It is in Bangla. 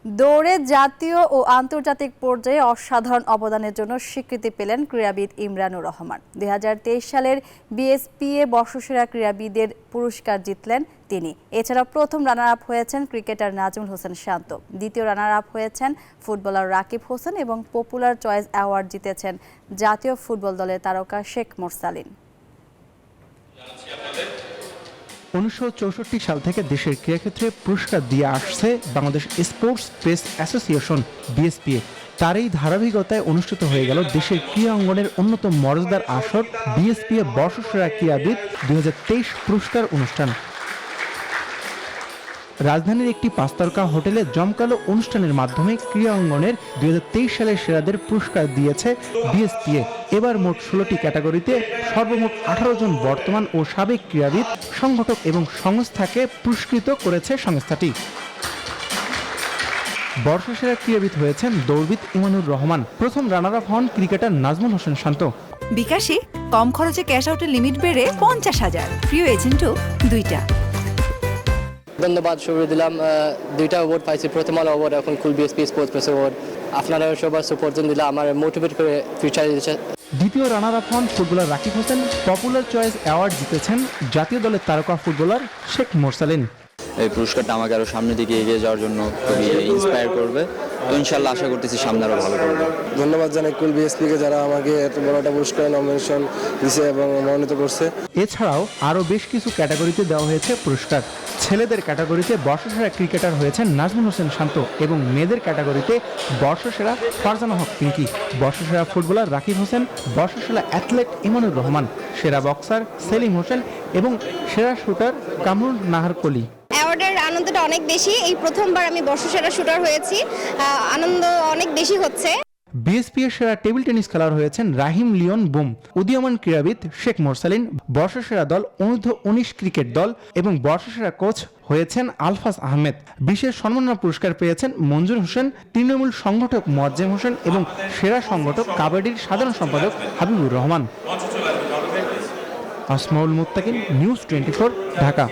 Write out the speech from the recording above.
দৌড়ে জাতীয় ও আন্তর্জাতিক পর্যায়ে অসাধারণ অবদানের জন্য স্বীকৃতি পেলেন ক্রীড়াবিদ ইমরানুর রহমান। ২০২৩ সালের বিএসপিএ বর্ষসেরা ক্রীড়াবিদের পুরস্কার জিতলেন তিনি। এছাড়াও প্রথম রানার আপ হয়েছেন ক্রিকেটার নাজমুল হোসেন শান্ত, দ্বিতীয় রানার আপ হয়েছেন ফুটবলার রাকিব হোসেন এবং পপুলার চয়েস অ্যাওয়ার্ড জিতেছেন জাতীয় ফুটবল দলের তারকা শেখ মোরসালিন। ১৯৬৪ সাল থেকে দেশের ক্রীড়াক্ষেত্রে পুরস্কার দিয়ে আসছে বাংলাদেশ স্পোর্টস প্রেস অ্যাসোসিয়েশন বিএসপিএ। তার এই ধারাবাহিকতায় অনুষ্ঠিত হয়ে গেল দেশের ক্রীড়া অঙ্গনের অন্যতম মর্যাদার আসর বিএসপিএ বর্ষসেরা ক্রীড়াবিদ ২০২৩ পুরস্কার অনুষ্ঠান। রাজধানীর একটি পাঁচতারকা হোটেলে জমকালো অনুষ্ঠানের মাধ্যমে ক্রীড়া অঙ্গনের ২০২৩ সালের সেরাদের পুরস্কার দিয়েছে বিএসপিএ। এবার মোট ১৬টি ক্যাটাগরিতে সর্বমোট ১৮ জন বর্তমান ও সাবেক ক্রীড়াবিদ, সংগঠক এবং সংস্থাকে পুরস্কৃত করেছে সংস্থাটি। বর্ষসেরা ক্রীড়াবিদ হয়েছেন দৌড়বিদ ইমানুর রহমান। প্রথম রানার আপ হন ক্রিকেটার নাজমুল হোসেন শান্ত। বিকাশে কম খরচে ক্যাশ আউটের লিমিট বেড়ে ৫০,০০০, প্রিয় এজেন্টও ২টা। ধন্যবাদ, শুরু দিলাম। 2টা অ্যাওয়ার্ড পাইছি, প্রথম আলো অ্যাওয়ার্ড, এখন কুল বিএসপি স্পোর্টস প্রেস অ্যাওয়ার্ড। আপনারা সবার সাপোর্ট দিলে আমার মোটিভেট করে ফিউচারে দিচ্ছে। দ্বিতীয় রানার আপ হন footballer Rakib Hossain. Popular choice award জিতেছেন জাতীয় দলের তারকা ফুটবলার শেখ মোরসালিন। এই পুরস্কারটা আমাকে আরো সামনের দিকে এগিয়ে যাওয়ার জন্য খুবই ইন্সপায়ার করবে। তো ইনশাআল্লাহ আশা করতেছি সামনে আরো ভালো করবে। ধন্যবাদ জানাই কুল বিএসপিকে, যারা আমাকে এত বড় একটা পুরস্কার নমিনেশন দিয়েছে এবং মনোনীত করছে। এছাড়াও আরও বেশ কিছু ক্যাটাগরিতে দেওয়া হয়েছে পুরস্কার। ছেলেদের ক্যাটাগরিতে বর্ষসেরা ক্রিকেটার হয়েছেন নাজমুল হোসেন শান্ত এবং মেয়েদের ক্যাটাগরিতে বর্ষসেরা ফারজানা হক পিঙ্কি, বর্ষসেরা ফুটবলার রাকিব হোসেন, বর্ষসেরা অ্যাথলেট ইমানুর রহমান, সেরা বক্সার সেলিম হোসেন এবং সেরা শুটার কামরুল নাহার কলি। অ্যাওয়ার্ডের আনন্দটা অনেক বেশি। এই প্রথমবার আমি বর্ষসেরা শুটার হয়েছি, আনন্দ অনেক বেশি হচ্ছে। বিএসপি এর সেরা টেবিল টেনিস খেলোয়াড় হয়েছেন রাহিম লিওন বুম। উদীয়মান ক্রীড়াবিদ শেখ মোরসালিন। বর্ষসেরা দল অনূর্ধ্ব ১৯ ক্রিকেট দল এবং বর্ষসেরা কোচ হয়েছেন আলফাজ আহমেদ। বিশেষ সম্মাননা পুরস্কার পেয়েছেন মঞ্জুর হোসেন, তৃণমূল সংগঠক মোয়াজ্জেম হোসেন এবং সেরা সংগঠক কাবাডির সাধারণ সম্পাদক হাবিবুর রহমান। আসমাউল মুত্তাকিন, নিউজ 24, ঢাকা।